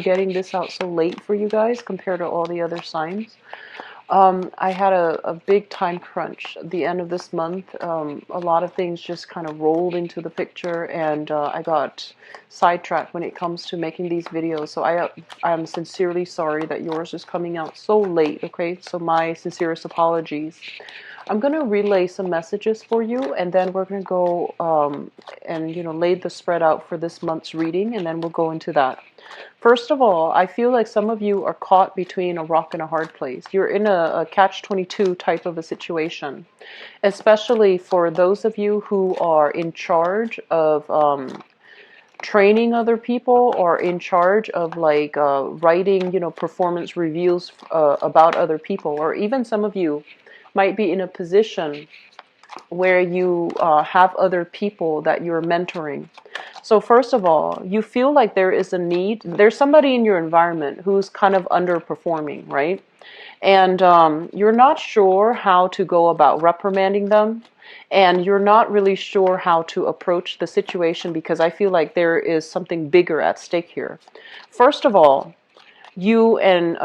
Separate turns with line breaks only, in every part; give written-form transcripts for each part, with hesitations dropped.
getting this out so late for you guys compared to all the other signs. I had a big time crunch at the end of this month. A lot of things just kind of rolled into the picture, and I got sidetracked when it comes to making these videos. So I'm sincerely sorry that yours is coming out so late, okay? So my sincerest apologies. I'm going to relay some messages for you, and then we're going to go and, lay the spread out for this month's reading, and then we'll go into that. First of all, I feel like some of you are caught between a rock and a hard place. You're in a catch-22 type of a situation, especially for those of you who are in charge of training other people or in charge of like writing, performance reviews about other people, or even some of you might be in a position where you have other people that you're mentoring. So first of all, you feel like there is a need. There's somebody in your environment who's kind of underperforming, right? And you're not sure how to go about reprimanding them. And you're not really sure how to approach the situation because I feel like there is something bigger at stake here. First of all, you and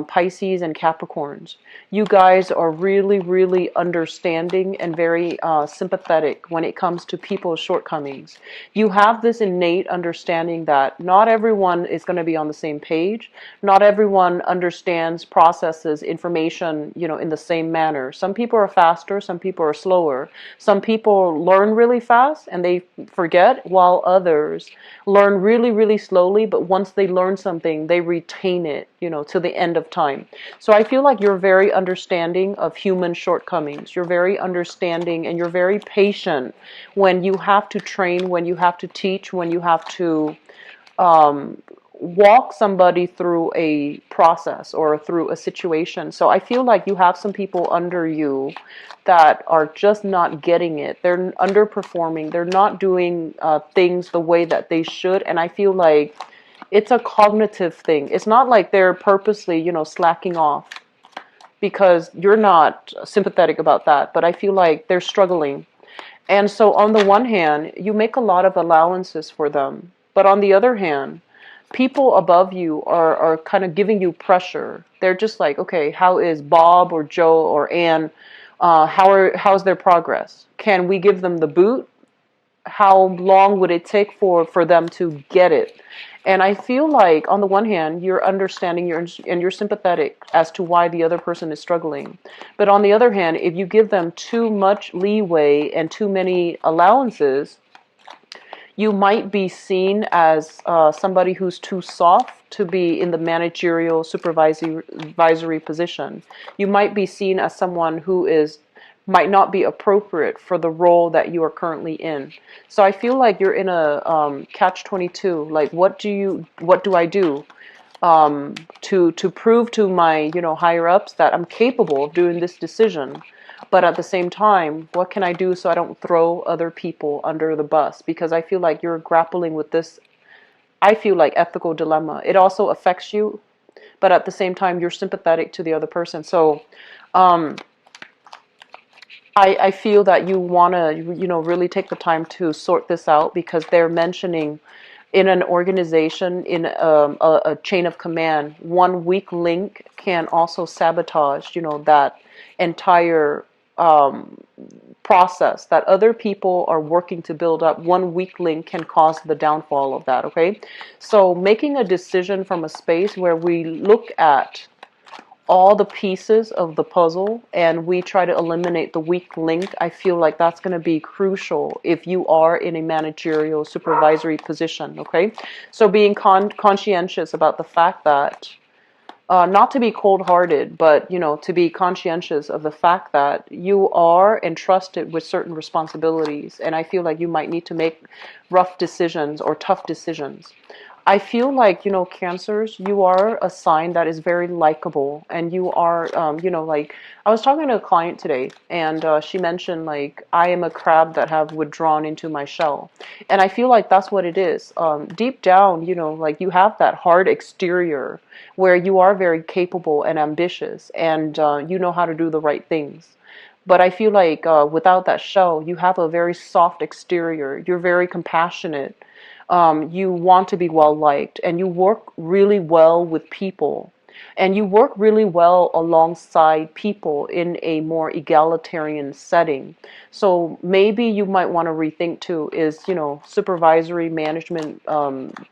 Pisces and Capricorns, you guys are really, really understanding and very sympathetic when it comes to people's shortcomings. You have this innate understanding that not everyone is going to be on the same page. Not everyone understands, processes information, in the same manner. Some people are faster, some people are slower. Some people learn really fast and they forget, while others learn really, really slowly, but once they learn something, they retain it, to the end of time. So I feel like you're very understanding of human shortcomings. You're very understanding and you're very patient when you have to train, when you have to teach, when you have to walk somebody through a process or through a situation. So I feel like you have some people under you that are just not getting it. They're underperforming. They're not doing things the way that they should. And I feel like it's a cognitive thing. It's not like they're purposely, slacking off, because you're not sympathetic about that. But I feel like they're struggling. And so on the one hand, you make a lot of allowances for them. But on the other hand, people above you are kind of giving you pressure. They're just like, okay, how is Bob or Joe or Ann? How's their progress? Can we give them the boot? How long would it take for them to get it? And I feel like, on the one hand, you're understanding and you're sympathetic as to why the other person is struggling. But on the other hand, if you give them too much leeway and too many allowances, you might be seen as somebody who's too soft to be in the managerial supervisory position. You might be seen as someone who might not be appropriate for the role that you are currently in. So I feel like you're in a catch-22. Like, what do I do to prove to my higher ups that I'm capable of doing this decision? But at the same time, what can I do so I don't throw other people under the bus? Because I feel like you're grappling with this, I feel like, ethical dilemma. It also affects you, but at the same time, you're sympathetic to the other person. So I feel that you want to, really take the time to sort this out, because they're mentioning in an organization, in a chain of command, one weak link can also sabotage, that entire process that other people are working to build up. One weak link can cause the downfall of that, okay? So making a decision from a space where we look at all the pieces of the puzzle and we try to eliminate the weak link, I feel like that's going to be crucial if you are in a managerial supervisory position, okay? So being conscientious about the fact that not to be cold-hearted, but, to be conscientious of the fact that you are entrusted with certain responsibilities. And I feel like you might need to make rough decisions or tough decisions. I feel like, Cancers, you are a sign that is very likable, and you are, like, I was talking to a client today, and she mentioned, like, I am a crab that have withdrawn into my shell. And I feel like that's what it is. Deep down, like, you have that hard exterior where you are very capable and ambitious, and you know how to do the right things. But I feel like without that shell, you have a very soft exterior. You're very compassionate. You want to be well liked, and you work really well with people. And you work really well alongside people in a more egalitarian setting. So maybe you might want to rethink too, is, supervisory management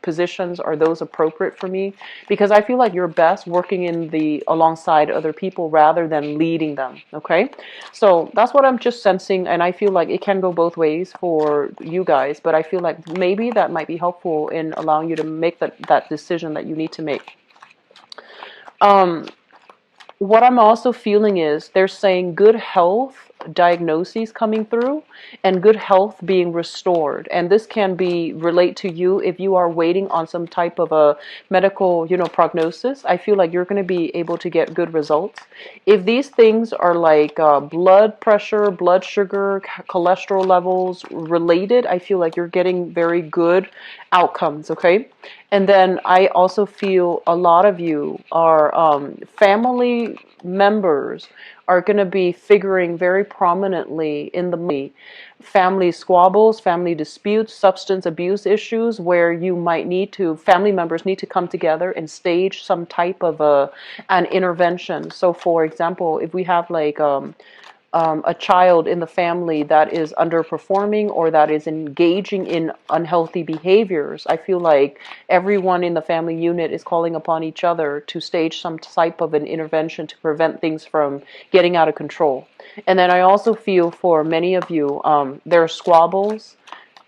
positions, are those appropriate for me? Because I feel like you're best working alongside other people rather than leading them, okay? So that's what I'm just sensing, and I feel like it can go both ways for you guys, but I feel like maybe that might be helpful in allowing you to make that decision that you need to make. Um, what I'm also feeling is they're saying good health diagnoses coming through and good health being restored. And this can be relate to you if you are waiting on some type of a medical, prognosis. I feel like you're going to be able to get good results. If these things are like blood pressure, blood sugar, cholesterol levels related, I feel like you're getting very good outcomes, okay? And then I also feel a lot of you are family members are going to be figuring very prominently in the family squabbles, family disputes, substance abuse issues, where family members need to come together and stage some type of an intervention. So, for example, if we have like a child in the family that is underperforming or that is engaging in unhealthy behaviors, I feel like everyone in the family unit is calling upon each other to stage some type of an intervention to prevent things from getting out of control. And then I also feel for many of you, there are squabbles,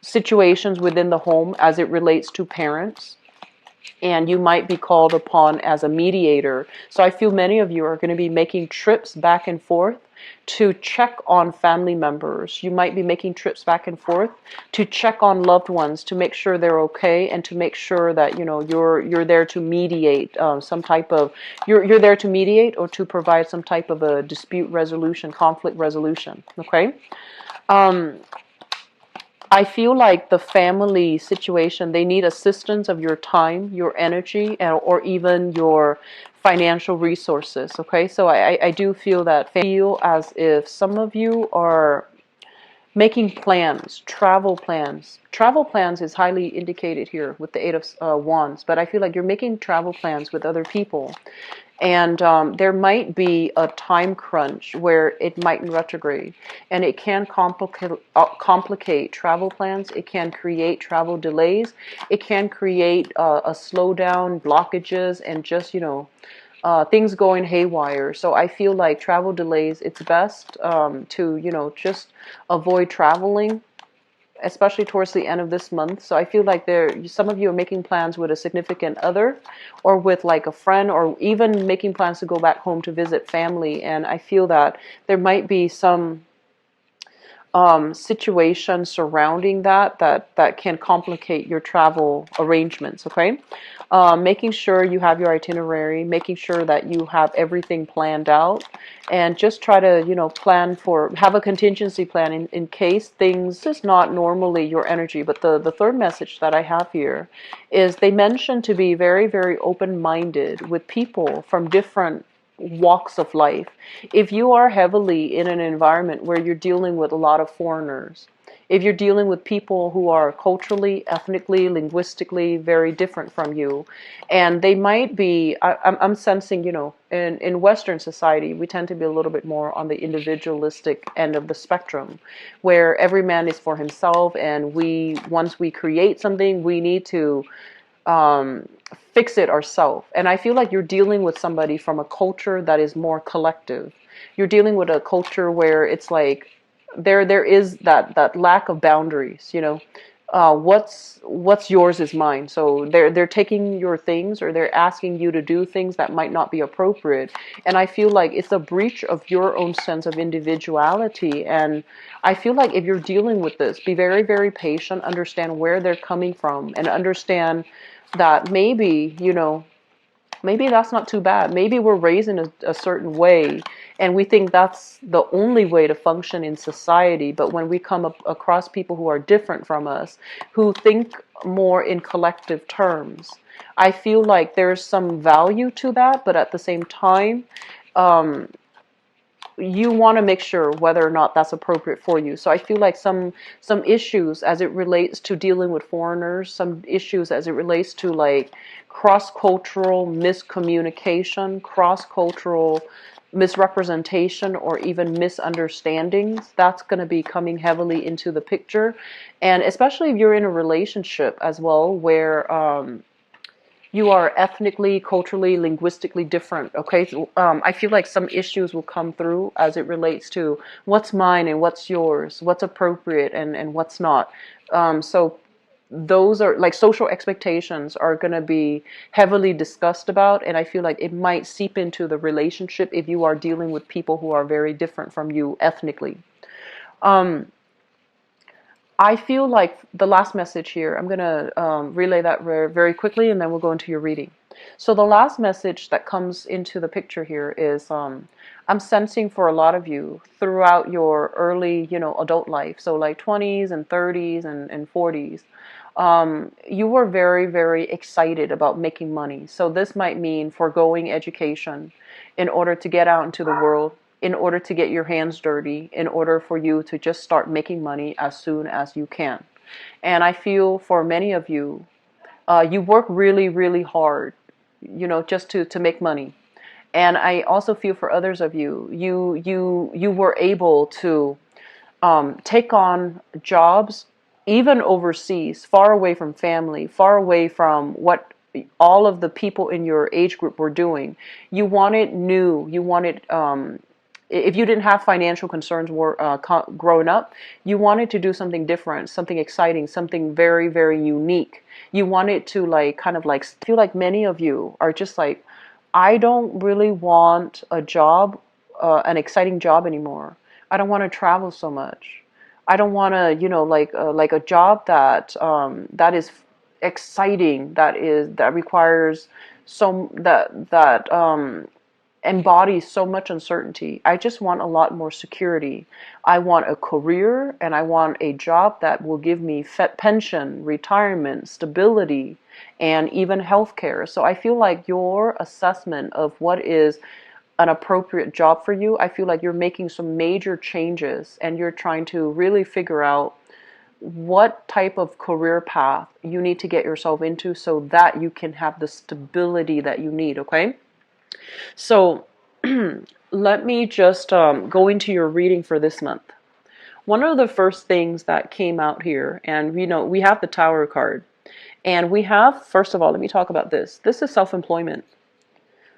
situations within the home as it relates to parents, and you might be called upon as a mediator. So I feel many of you are going to be making trips back and forth to check on family members. You might be making trips back and forth to check on loved ones, to make sure they're okay, and to make sure that you're there to mediate you're there to mediate or to provide some type of a dispute resolution, conflict resolution. Okay. I feel like the family situation, they need assistance of your time, your energy, or even your financial resources, okay? So I do feel as if some of you are making plans, travel plans. Travel plans is highly indicated here with the Eight of Wands, but I feel like you're making travel plans with other people. And there might be a time crunch where it might retrograde, and it can complicate travel plans. It can create travel delays. It can create a slowdown, blockages, and just things going haywire. So I feel like travel delays, it's best to just avoid traveling, especially towards the end of this month. So I feel like some of you are making plans with a significant other or with like a friend, or even making plans to go back home to visit family. And I feel that there might be some situation surrounding that can complicate your travel arrangements, okay? Making sure you have your itinerary, making sure that you have everything planned out, and just try to, have a contingency plan in case things is not normally your energy. But the third message that I have here is they mention to be very, very open-minded with people from different walks of life. If you are heavily in an environment where you're dealing with a lot of foreigners, if you're dealing with people who are culturally, ethnically, linguistically very different from you, and they might be, I'm sensing, in Western society, we tend to be a little bit more on the individualistic end of the spectrum, where every man is for himself, and once we create something, we need to fix it ourselves. And I feel like you're dealing with somebody from a culture that is more collective. You're dealing with a culture where it's like there is that lack of boundaries. What's yours is mine. So they're taking your things, or they're asking you to do things that might not be appropriate. And I feel like it's a breach of your own sense of individuality. And I feel like if you're dealing with this, be very, very patient, understand where they're coming from, and understand that maybe that's not too bad. Maybe we're raised in a certain way, and we think that's the only way to function in society. But when we come across people who are different from us, who think more in collective terms, I feel like there's some value to that. But at the same time, you want to make sure whether or not that's appropriate for you. So I feel like some issues as it relates to dealing with foreigners, some issues as it relates to like cross-cultural miscommunication, cross-cultural misrepresentation, or even misunderstandings, that's going to be coming heavily into the picture. And especially if you're in a relationship as well where you are ethnically, culturally, linguistically different. Okay, so, I feel like some issues will come through as it relates to what's mine and what's yours, what's appropriate and what's not. So those are like social expectations are going to be heavily discussed about, and I feel like it might seep into the relationship if you are dealing with people who are very different from you ethnically. Um, I feel like the last message here, I'm going to relay that very quickly, and then we'll go into your reading. So the last message that comes into the picture here is I'm sensing for a lot of you throughout your early, adult life, so like 20s and 30s and 40s, you were very, very excited about making money. So this might mean foregoing education in order to get out into the world, in order to get your hands dirty, in order for you to just start making money as soon as you can. And I feel for many of you, you work really, really hard, just to make money. And I also feel for others of you, you were able to take on jobs even overseas, far away from family, far away from what all of the people in your age group were doing. You wanted new, you wanted if you didn't have financial concerns growing up, you wanted to do something different, something exciting, something very, very unique. You wanted to like kind of like feel like many of you are just like, I don't really want a job, an exciting job anymore. I don't want to travel so much. I don't want to, like a job that that is exciting, that requires that embodies so much uncertainty. I just want a lot more security. I want a career and I want a job that will give me pension, retirement, stability, and even healthcare. So I feel like your assessment of what is an appropriate job for you, I feel like you're making some major changes and you're trying to really figure out what type of career path you need to get yourself into so that you can have the stability that you need, okay? So let me just go into your reading for this month. One of the first things that came out here, and we have the Tower card, and we have, first of all, let me talk about this. This is self-employment.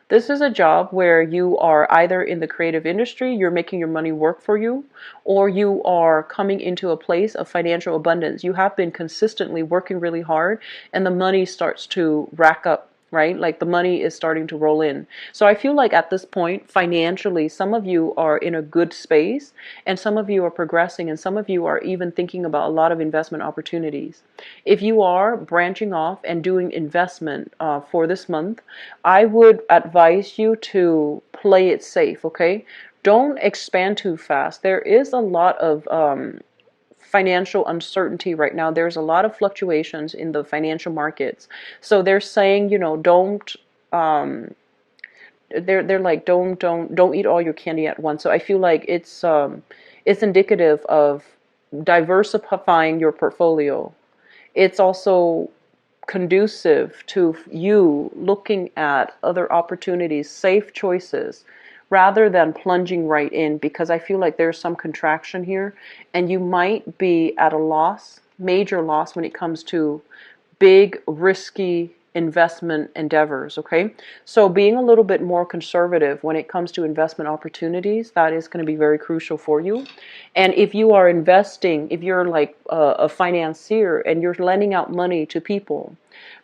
This is a job where you are either in the creative industry, you're making your money work for you, or you are coming into a place of financial abundance. You have been consistently working really hard and the money starts to rack up, right? Like the money is starting to roll in. So I feel like at this point, financially, some of you are in a good space and some of you are progressing and some of you are even thinking about a lot of investment opportunities. If you are branching off and doing investment for this month, I would advise you to play it safe, okay? Don't expand too fast. There is a lot of financial uncertainty right now. There's a lot of fluctuations in the financial markets. So they're saying, don't they're like don't eat all your candy at once. So I feel like it's indicative of diversifying your portfolio. It's also conducive to you looking at other opportunities, safe choices, rather than plunging right in, because I feel like there's some contraction here and you might be at a loss, major loss, when it comes to big, risky investment endeavors, okay? So being a little bit more conservative when it comes to investment opportunities, that is going to be very crucial for you. And if you are investing, if you're like a financier and you're lending out money to people,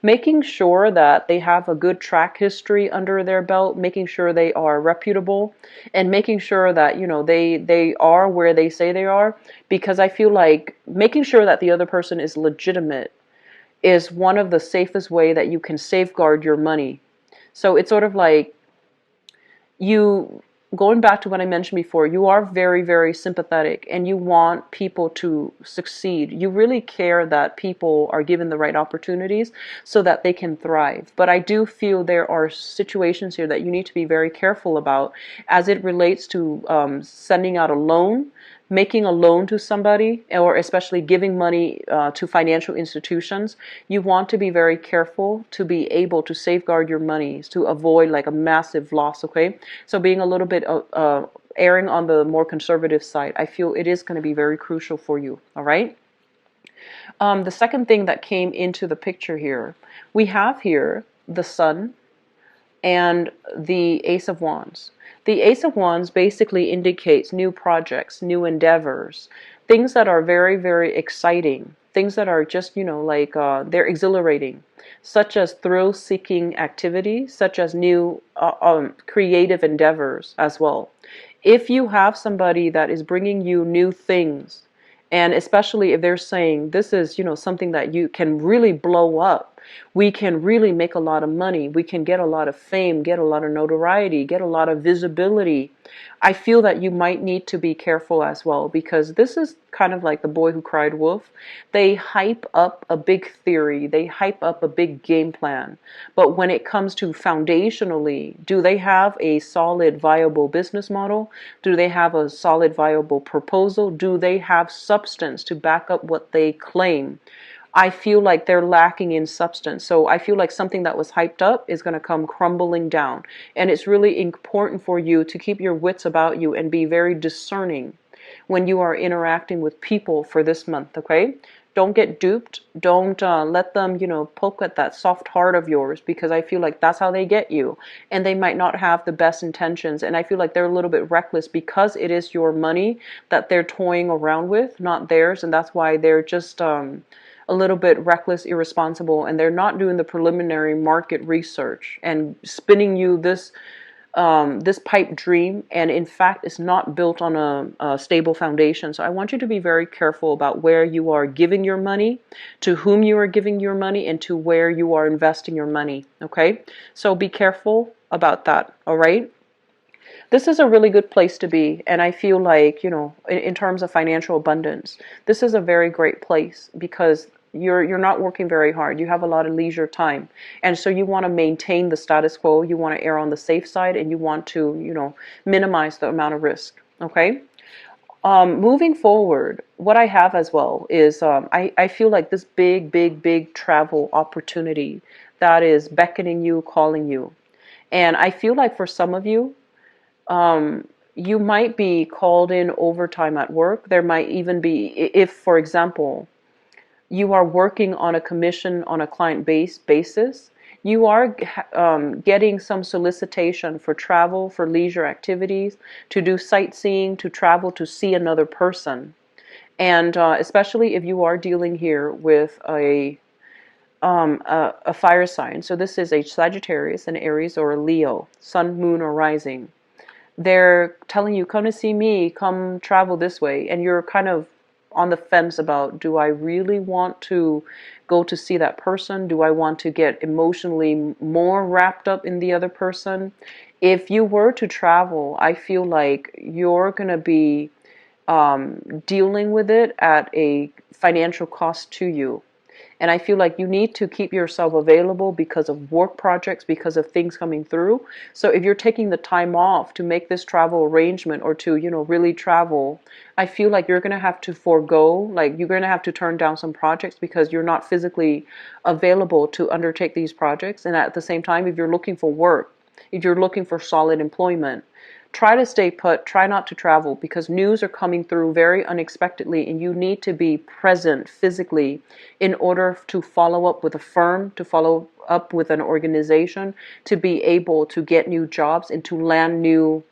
making sure that they have a good track history under their belt, making sure they are reputable, and making sure that, they are where they say they are, because I feel like making sure that the other person is legitimate is one of the safest way that you can safeguard your money. So it's sort of like you going back to what I mentioned before, you are very, very sympathetic and you want people to succeed. You really care that people are given the right opportunities so that they can thrive. But I do feel there are situations here that you need to be very careful about as it relates to sending out a loan, making a loan to somebody, or especially giving money to financial institutions. You want to be very careful to be able to safeguard your monies to avoid like a massive loss, okay? So being a little bit erring on the more conservative side, I feel it is going to be very crucial for you, all right? The second thing that came into the picture here, we have here the sun and the Ace of Wands. The Ace of Wands basically indicates new projects, new endeavors, things that are very, very exciting, things that are just, like they're exhilarating, such as thrill-seeking activities, such as new creative endeavors as well. If you have somebody that is bringing you new things, and especially if they're saying this is, something that you can really blow up, we can really make a lot of money, we can get a lot of fame, get a lot of notoriety, get a lot of visibility, I feel that you might need to be careful as well, because this is kind of like the boy who cried wolf. They hype up a big theory, they hype up a big game plan, but when it comes to foundationally, do they have a solid viable business model? Do they have a solid viable proposal? Do they have substance to back up what they claim? I feel like they're lacking in substance. So I feel like something that was hyped up is going to come crumbling down. And it's really important for you to keep your wits about you and be very discerning when you are interacting with people for this month, okay? Don't get duped. Don't let them, poke at that soft heart of yours, because I feel like that's how they get you. And they might not have the best intentions. And I feel like they're a little bit reckless because it is your money that they're toying around with, not theirs. And that's why they're just a little bit reckless, irresponsible, and they're not doing the preliminary market research and spinning you this this pipe dream, and in fact it's not built on a stable foundation. So I want you to be very careful about where you are giving your money, to whom you are giving your money, and to where you are investing your money, okay? So be careful about that, all right? This is a really good place to be, and I feel like, in terms of financial abundance, this is a very great place because you're not working very hard. You have a lot of leisure time, and so you want to maintain the status quo. You want to err on the safe side, and you want to, minimize the amount of risk. Okay. Moving forward, what I have as well is I feel like this big, big, big travel opportunity that is beckoning you, calling you, and I feel like for some of you, you might be called in overtime at work. There might even be, if, for example, you are working on a commission on a client-based basis, you are getting some solicitation for travel, for leisure activities, to do sightseeing, to travel to see another person. And especially if you are dealing here with a fire sign. So this is a Sagittarius, an Aries, or a Leo, sun, moon, or rising. They're telling you, come to see me, come travel this way, and you're kind of on the fence about, do I really want to go to see that person? Do I want to get emotionally more wrapped up in the other person? If you were to travel, I feel like you're going to be dealing with it at a financial cost to you. And I feel like you need to keep yourself available because of work projects, because of things coming through. So if you're taking the time off to make this travel arrangement or to, really travel, I feel like you're going to have to forego, like you're going to have to turn down some projects because you're not physically available to undertake these projects. And at the same time, if you're looking for work, if you're looking for solid employment, try to stay put, try not to travel, because news are coming through very unexpectedly and you need to be present physically in order to follow up with a firm, to follow up with an organization, to be able to get new jobs and to land new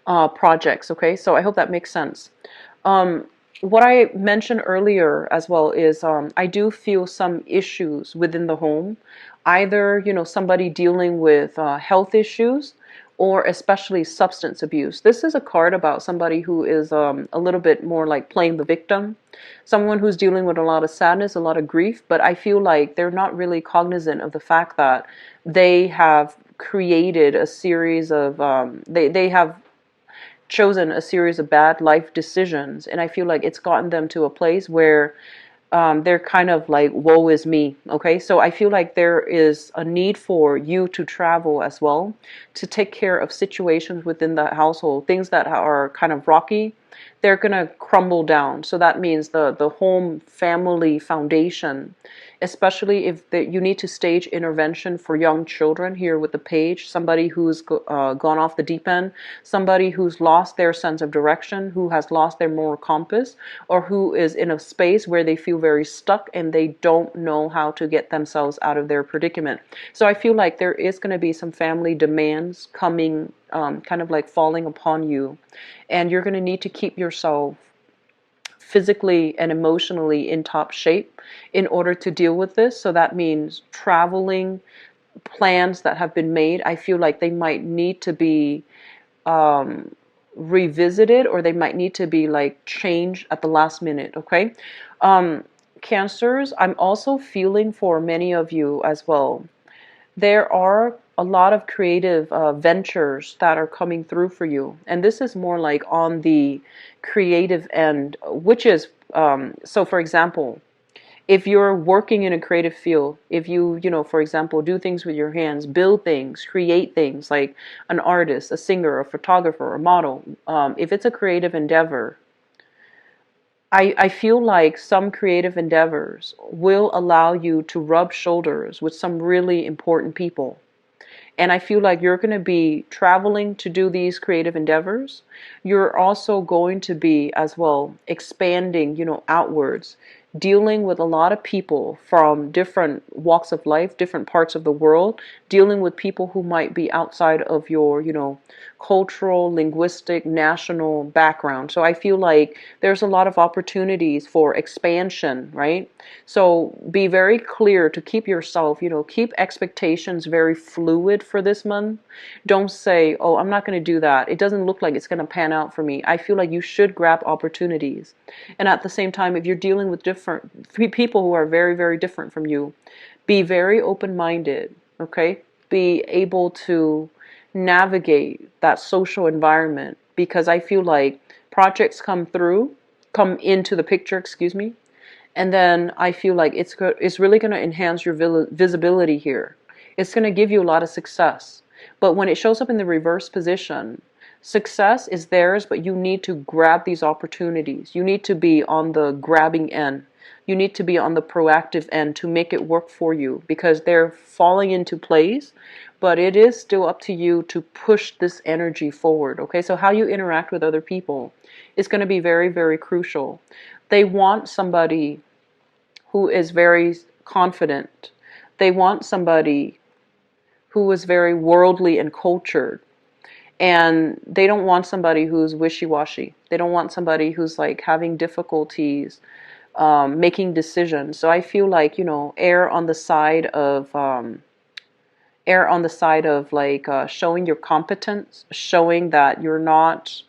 projects, okay? So I hope that makes sense. What I mentioned earlier as well is I do feel some issues within the home, either, somebody dealing with health issues, or especially substance abuse. This is a card about somebody who is a little bit more like playing the victim, someone who's dealing with a lot of sadness, a lot of grief, but I feel like they're not really cognizant of the fact that they have created a series of they have chosen a series of bad life decisions, and I feel like it's gotten them to a place where they're kind of like, woe is me. Okay, so I feel like there is a need for you to travel as well, to take care of situations within the household, things that are kind of rocky. They're gonna crumble down. So that means the home family foundation, especially if you need to stage intervention for young children here with the page, somebody who's gone off the deep end, somebody who's lost their sense of direction, who has lost their moral compass, or who is in a space where they feel very stuck and they don't know how to get themselves out of their predicament. So I feel like there is going to be some family demands coming, kind of like falling upon you, and you're going to need to keep yourself physically and emotionally in top shape in order to deal with this. So that means traveling, plans that have been made, I feel like they might need to be revisited, or they might need to be like changed at the last minute. Okay, Cancers, I'm also feeling for many of you as well. There are a lot of creative ventures that are coming through for you, and this is more like on the creative end, which is so for example, if you're working in a creative field, if you know, for example, do things with your hands, build things, create things, like an artist, a singer, a photographer, a model, if it's a creative endeavor, I feel like some creative endeavors will allow you to rub shoulders with some really important people. And I feel like you're going to be traveling to do these creative endeavors. You're also going to be as well expanding, you know, outwards, dealing with a lot of people from different walks of life, different parts of the world, dealing with people who might be outside of your, you know, cultural, linguistic, national background. So I feel like there's a lot of opportunities for expansion, right? So be very clear to keep yourself, you know, keep expectations very fluid for this month. Don't say, oh, I'm not going to do that. It doesn't look like it's going to pan out for me. I feel like you should grab opportunities. And at the same time, if you're dealing with different people who are very, very different from you, be very open-minded, okay? Be able to navigate that social environment, because I feel like projects come into the picture, excuse me, and then I feel like it's really going to enhance your visibility here. It's going to give you a lot of success. But when it shows up in the reverse position, success is theirs, but you need to grab these opportunities. You need to be on the grabbing end. You need to be on the proactive end to make it work for you, because they're falling into place, but it is still up to you to push this energy forward. Okay, so how you interact with other people is going to be very, very crucial. They want somebody who is very confident. They want somebody who is very worldly and cultured. And they don't want somebody who's wishy-washy. They don't want somebody who's like having difficulties making decisions. So I feel like, you know, err on the side of like showing your competence, showing that you're not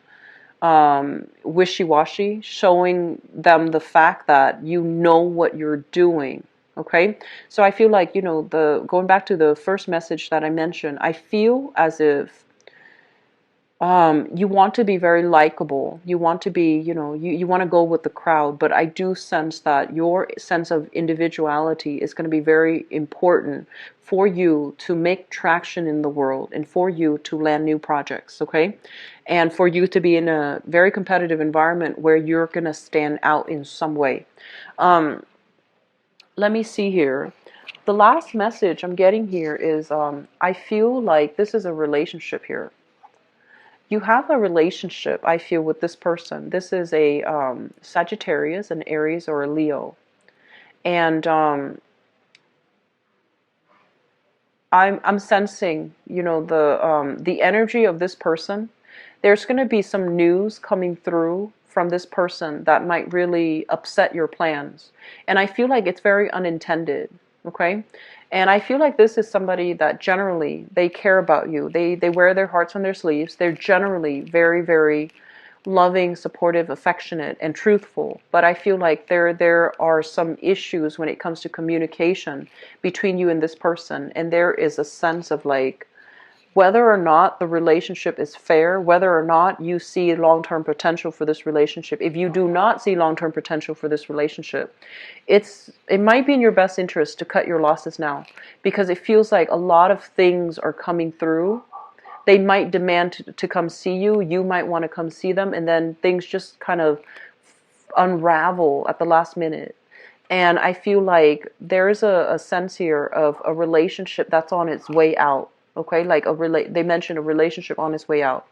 wishy-washy, showing them the fact that you know what you're doing. Okay, so I feel like, you know, going back to the first message that I mentioned, I feel as if you want to be very likable. You want to be, you know, you want to go with the crowd, but I do sense that your sense of individuality is going to be very important for you to make traction in the world, and for you to land new projects, okay? And for you to be in a very competitive environment where you're going to stand out in some way. Let me see here. The last message I'm getting here is I feel like this is a relationship here. You have a relationship, I feel, with this person. This is a Sagittarius, an Aries, or a Leo. And I'm sensing, you know, the energy of this person. There's going to be some news coming through from this person that might really upset your plans. And I feel like it's very unintended, okay? And I feel like this is somebody that generally, they care about you. They wear their hearts on their sleeves. They're generally very, very loving, supportive, affectionate, and truthful. But I feel like there are some issues when it comes to communication between you and this person. And there is a sense of like, whether or not the relationship is fair, whether or not you see long-term potential for this relationship. If you do not see long-term potential for this relationship, it might be in your best interest to cut your losses now, because it feels like a lot of things are coming through. They might demand to come see you. You might want to come see them, and then things just kind of unravel at the last minute. And I feel like there's a sense here of a relationship that's on its way out. Okay, like they mentioned a relationship on its way out.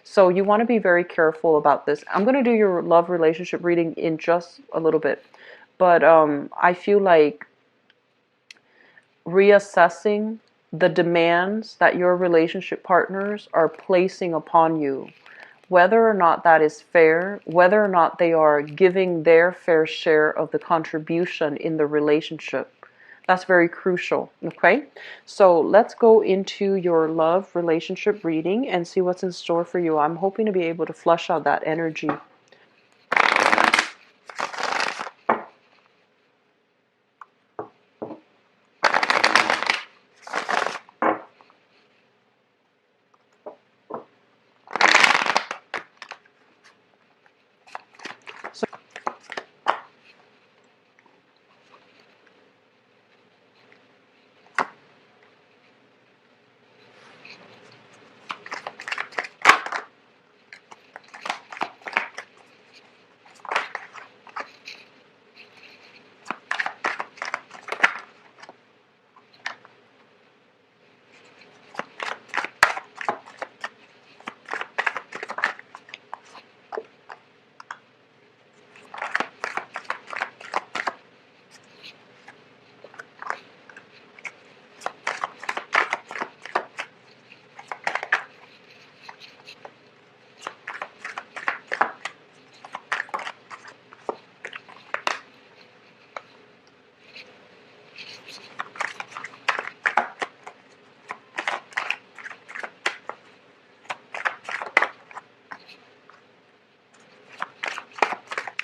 So you want to be very careful about this. I'm going to do your love relationship reading in just a little bit. But I feel like reassessing the demands that your relationship partners are placing upon you, whether or not that is fair, whether or not they are giving their fair share of the contribution in the relationship. That's very crucial, okay? So let's go into your love relationship reading and see what's in store for you. I'm hoping to be able to flush out that energy.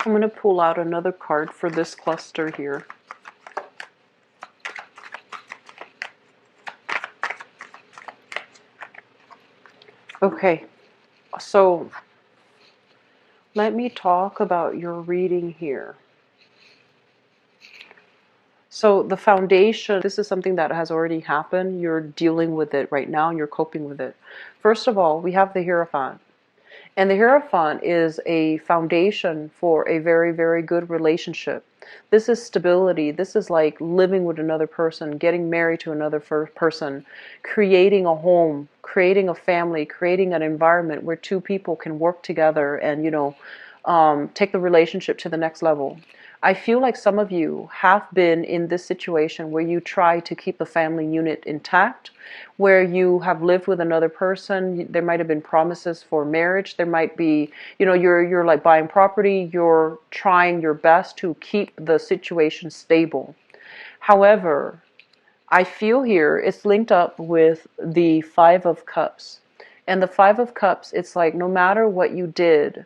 I'm going to pull out another card for this cluster here. Okay, so let me talk about your reading here. So the foundation, this is something that has already happened. You're dealing with it right now. You're coping with it. First of all, we have the Hierophant. And the Hierophant is a foundation for a very, very good relationship. This is stability. This is like living with another person, getting married to another person, creating a home, creating a family, creating an environment where two people can work together and, take the relationship to the next level. I feel like some of you have been in this situation where you try to keep the family unit intact, where you have lived with another person. There might have been promises for marriage. There might be, you're like buying property. You're trying your best to keep the situation stable. However, I feel here it's linked up with the Five of Cups. And the Five of Cups, it's like no matter what you did,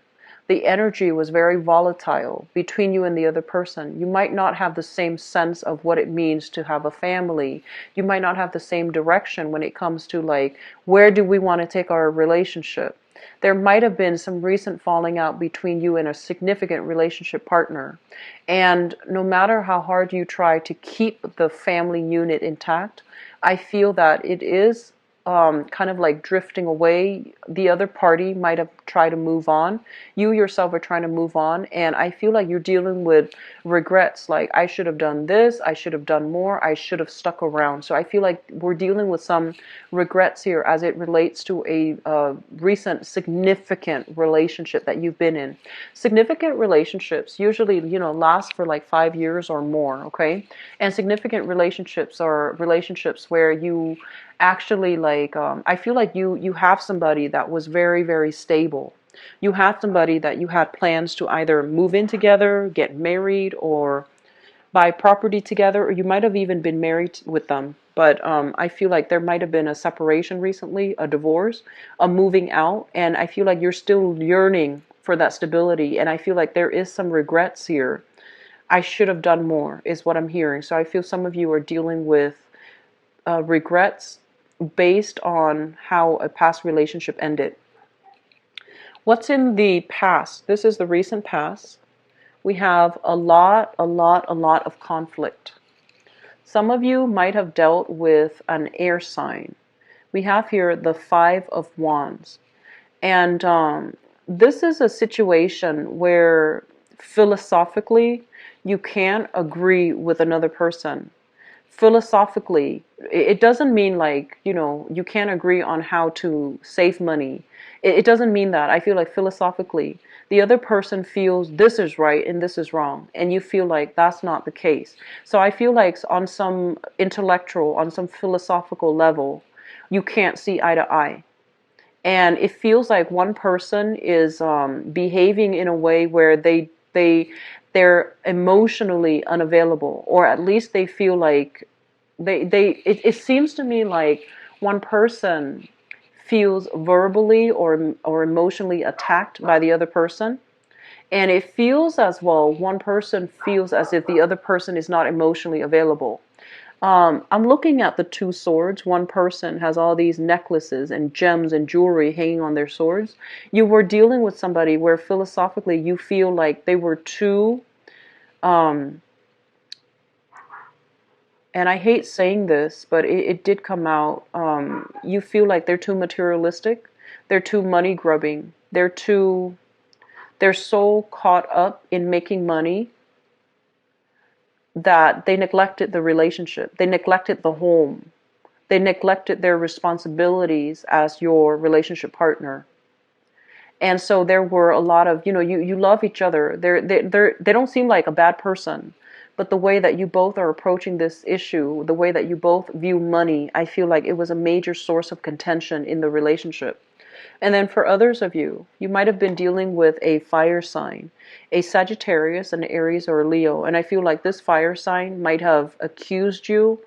the energy was very volatile between you and the other person. You might not have the same sense of what it means to have a family. You might not have the same direction when it comes to like, where do we want to take our relationship? There might have been some recent falling out between you and a significant relationship partner. And no matter how hard you try to keep the family unit intact, I feel that it is kind of like drifting away. The other party might have tried to move on. You yourself are trying to move on. And I feel like you're dealing with regrets. Like, I should have done this. I should have done more. I should have stuck around. So I feel like we're dealing with some regrets here as it relates to a recent significant relationship that you've been in. Significant relationships usually, last for like 5 years or more. Okay. And significant relationships are relationships where you actually I feel like you have somebody that was very, very stable. You had somebody that you had plans to either move in together, get married, or buy property together, or you might have even been married with them. But I feel like there might have been a separation recently, a divorce, a moving out, and I feel like you're still yearning for that stability, and I feel like there is some regrets here. I should have done more, is what I'm hearing. So I feel some of you are dealing with regrets based on how a past relationship ended. What's in the past? This is the recent past. We have a lot of conflict. Some of you might have dealt with an air sign. We have here the Five of Wands. And this is a situation where philosophically you can't agree with another person. Philosophically, it doesn't mean like, you can't agree on how to save money. It doesn't mean that. I feel like philosophically, the other person feels this is right and this is wrong, and you feel like that's not the case. So I feel like on some intellectual, on some philosophical level, you can't see eye to eye. And it feels like one person is behaving in a way where they're emotionally unavailable, or at least they feel like it seems to me like one person feels verbally or emotionally attacked by the other person. And it feels as well, one person feels as if the other person is not emotionally available. I'm looking at the two swords. One person has all these necklaces and gems and jewelry hanging on their swords. You were dealing with somebody where philosophically you feel like they were too, and I hate saying this, but it did come out. You feel like they're too materialistic. They're too money grubbing. They're so caught up in making money that they neglected the relationship. They neglected the home. They neglected their responsibilities as your relationship partner. And so there were a lot of, you love each other. They don't seem like a bad person. But the way that you both are approaching this issue, the way that you both view money, I feel like it was a major source of contention in the relationship. And then for others of you, you might have been dealing with a fire sign, a Sagittarius, an Aries, or a Leo. And I feel like this fire sign might have accused you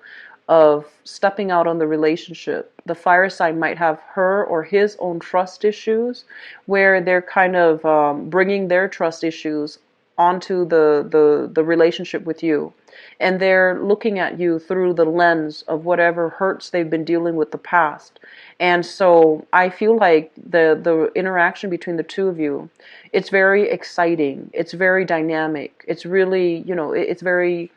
of stepping out on the relationship. The fire sign might have her or his own trust issues, where they're kind of bringing their trust issues onto the relationship with you. And they're looking at you through the lens of whatever hurts they've been dealing with the past. And so I feel like the interaction between the two of you, it's very exciting. It's very dynamic. It's really, it's very,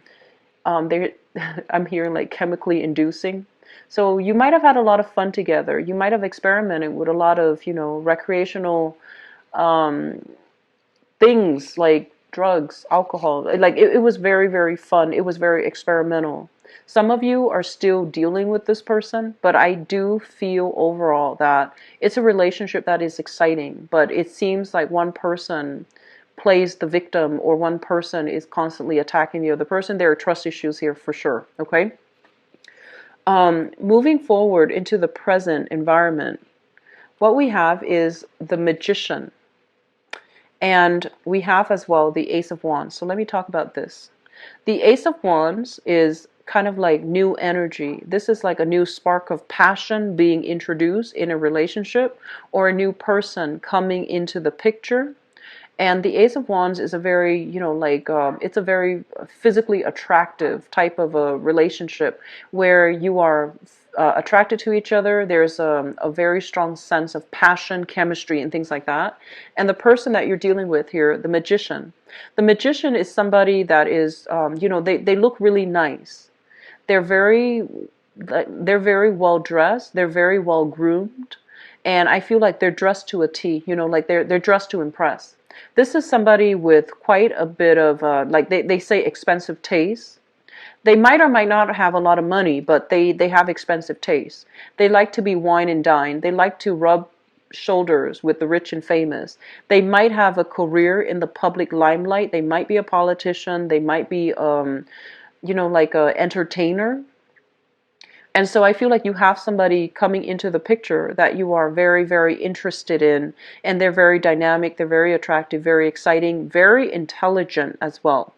I'm hearing like chemically inducing. So you might have had a lot of fun together. You might have experimented with a lot of, recreational things like drugs, alcohol. Like it was very, very fun. It was very experimental. Some of you are still dealing with this person, but I do feel overall that it's a relationship that is exciting, but it seems like one person plays the victim or one person is constantly attacking the other person. There are trust issues here for sure, okay? Moving forward into the present environment, what we have is the Magician. And we have as well the Ace of Wands. So let me talk about this. The Ace of Wands is kind of like new energy. This is like a new spark of passion being introduced in a relationship, or a new person coming into the picture. And the Ace of Wands is a very, it's a very physically attractive type of a relationship where you are attracted to each other. There's a very strong sense of passion, chemistry, and things like that. And the person that you're dealing with here, the Magician is somebody that is, they look really nice. They're very well dressed. They're very well groomed. And I feel like they're dressed to a T, like they're dressed to impress. This is somebody with quite a bit of, like they say, expensive taste. They might or might not have a lot of money, but they have expensive taste. They like to be wine and dine. They like to rub shoulders with the rich and famous. They might have a career in the public limelight. They might be a politician. They might be, like a entertainer. And so I feel like you have somebody coming into the picture that you are very, very interested in, and they're very dynamic, they're very attractive, very exciting, very intelligent as well.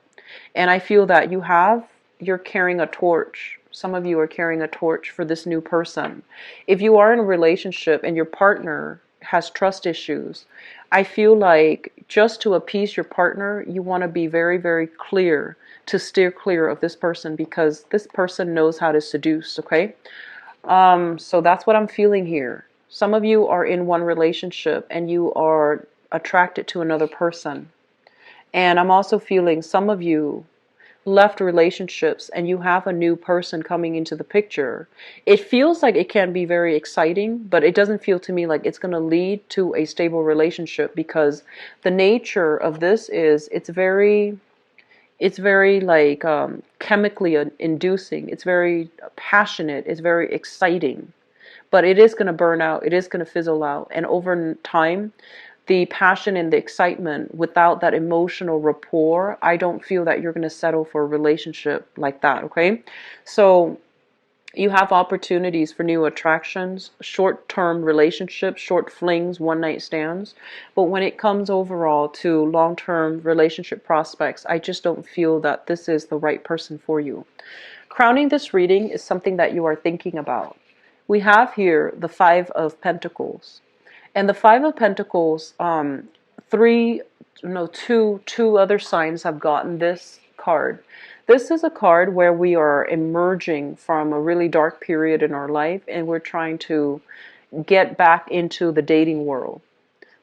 And I feel that you're carrying a torch. Some of you are carrying a torch for this new person. If you are in a relationship and your partner has trust issues, I feel like just to appease your partner, you want to be very, very clear to steer clear of this person, because this person knows how to seduce, okay? So that's what I'm feeling here. Some of you are in one relationship and you are attracted to another person. And I'm also feeling some of you left relationships and you have a new person coming into the picture. It feels like it can be very exciting, but it doesn't feel to me like it's going to lead to a stable relationship, because the nature of this is it's very like chemically inducing. It's very passionate. It's very exciting, but it is going to burn out. It is going to fizzle out. And over time, the passion and the excitement without that emotional rapport, I don't feel that you're going to settle for a relationship like that, okay? So you have opportunities for new attractions, short-term relationships, short flings, one-night stands. But when it comes overall to long-term relationship prospects, I just don't feel that this is the right person for you. Crowning this reading is something that you are thinking about. We have here the Five of Pentacles. And the Five of Pentacles, two other signs have gotten this card. This is a card where we are emerging from a really dark period in our life and we're trying to get back into the dating world.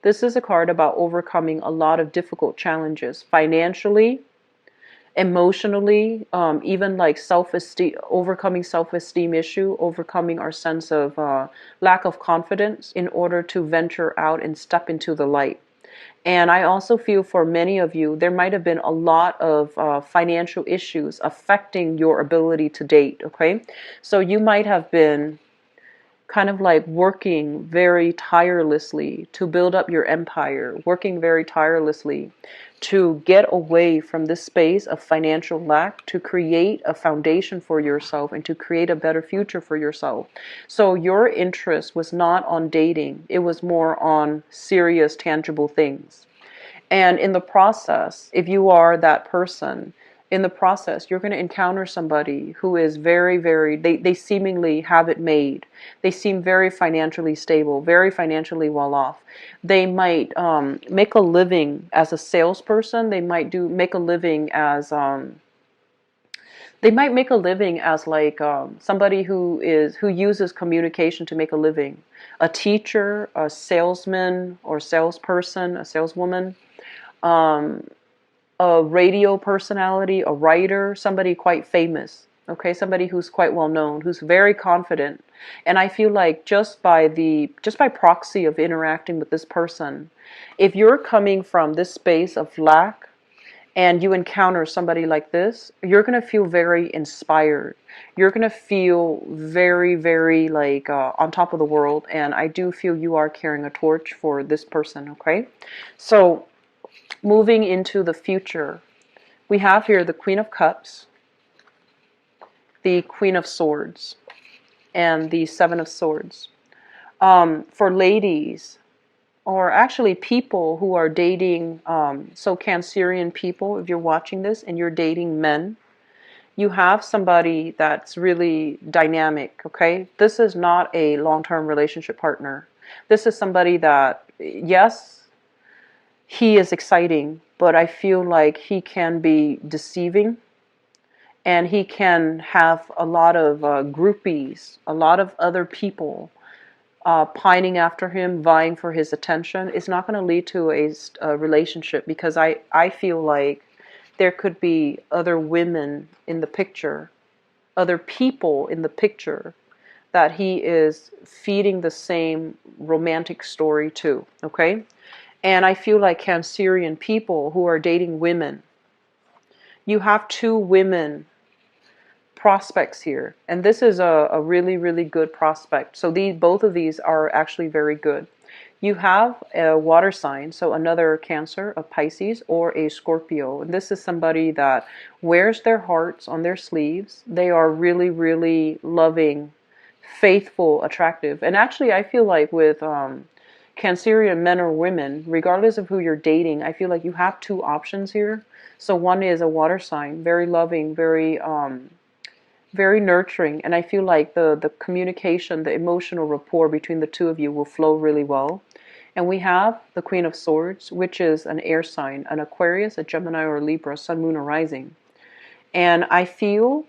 This is a card about overcoming a lot of difficult challenges financially, emotionally, even like self-esteem, overcoming self-esteem issue, overcoming our sense of lack of confidence in order to venture out and step into the light. And I also feel for many of you, there might have been a lot of financial issues affecting your ability to date, okay? So you might have been kind of like working very tirelessly to build up your empire, working very tirelessly to get away from this space of financial lack, to create a foundation for yourself and to create a better future for yourself. So your interest was not on dating, it was more on serious, tangible things. And in the process, if you are that person, in the process, you're going to encounter somebody who is very, very, they seemingly have it made. They seem very financially stable, very financially well off. They might make a living as a salesperson. They might make a living as, like somebody who uses communication to make a living. A teacher, a salesman or salesperson, a saleswoman. A radio personality, a writer, somebody quite famous, okay, somebody who's quite well known, who's very confident. And I feel like just by proxy of interacting with this person, if you're coming from this space of lack and you encounter somebody like this, you're going to feel very inspired. You're going to feel very, very like on top of the world. And I do feel you are carrying a torch for this person, okay? So moving into the future, we have here the Queen of Cups, the Queen of Swords, and the Seven of Swords. For ladies, or actually people who are dating, so Cancerian people, if you're watching this and you're dating men, you have somebody that's really dynamic, okay? This is not a long-term relationship partner. This is somebody that, yes, he is exciting, but I feel like he can be deceiving and he can have a lot of groupies, a lot of other people pining after him, vying for his attention. It's not going to lead to a relationship, because I feel like there could be other women in the picture, other people in the picture that he is feeding the same romantic story to, okay? And I feel like Cancerian people who are dating women, you have two women prospects here. And this is a really, really good prospect. So both of these are actually very good. You have a water sign, so another Cancer, a Pisces, or a Scorpio. And this is somebody that wears their hearts on their sleeves. They are really, really loving, faithful, attractive. And actually, I feel like with Cancerian men or women, regardless of who you're dating, I feel like you have two options here. So one is a water sign, very loving, very very nurturing, and I feel like the communication, the emotional rapport between the two of you will flow really well. And we have the Queen of Swords, which is an air sign, an Aquarius, a Gemini, or a Libra, Sun, Moon, or Rising. And I feel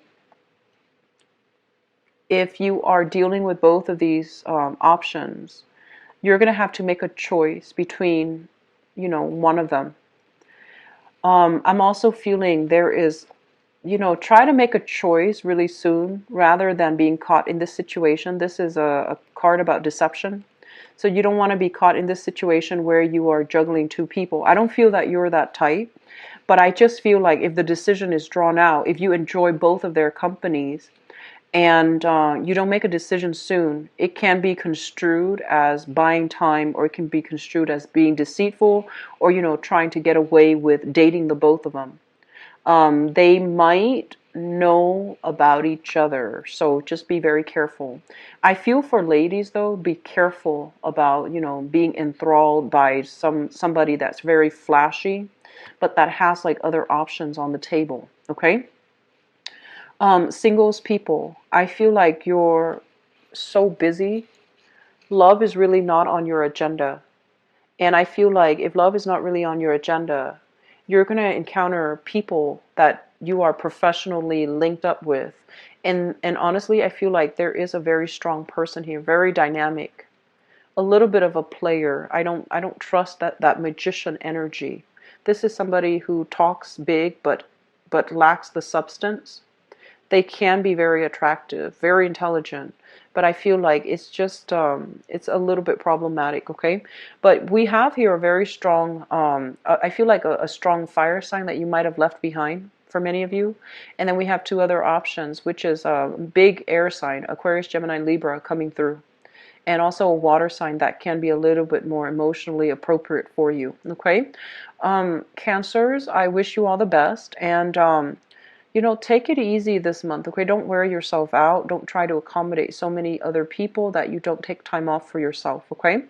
if you are dealing with both of these options, you're going to have to make a choice between, one of them. I'm also feeling there is, try to make a choice really soon rather than being caught in this situation. This is a card about deception. So you don't want to be caught in this situation where you are juggling two people. I don't feel that you're that type, but I just feel like if the decision is drawn out, if you enjoy both of their companies, and you don't make a decision soon, it can be construed as buying time, or it can be construed as being deceitful, or trying to get away with dating the both of them. They might know about each other, so just be very careful. I feel for ladies though, be careful about being enthralled by somebody that's very flashy, but that has like other options on the table. Okay. Singles people, I feel like you're so busy. Love is really not on your agenda. And I feel like if love is not really on your agenda, you're going to encounter people that you are professionally linked up with. And honestly, I feel like there is a very strong person here, very dynamic, a little bit of a player. I don't trust that magician energy. This is somebody who talks big but lacks the substance. They can be very attractive, very intelligent, but I feel like it's just it's a little bit problematic. Okay, but we have here a very strong I feel like a strong fire sign that you might have left behind for many of you, and then we have two other options, which is a big air sign, Aquarius, Gemini, Libra, coming through, and also a water sign that can be a little bit more emotionally appropriate for you. Okay, Cancers, I wish you all the best, and take it easy this month, okay? Don't wear yourself out. Don't try to accommodate so many other people that you don't take time off for yourself, okay?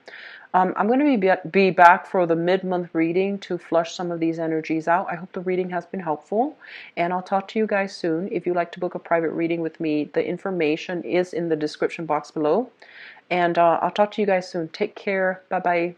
I'm going to be back for the mid-month reading to flush some of these energies out. I hope the reading has been helpful, and I'll talk to you guys soon. If you'd like to book a private reading with me, the information is in the description box below, and I'll talk to you guys soon. Take care. Bye-bye.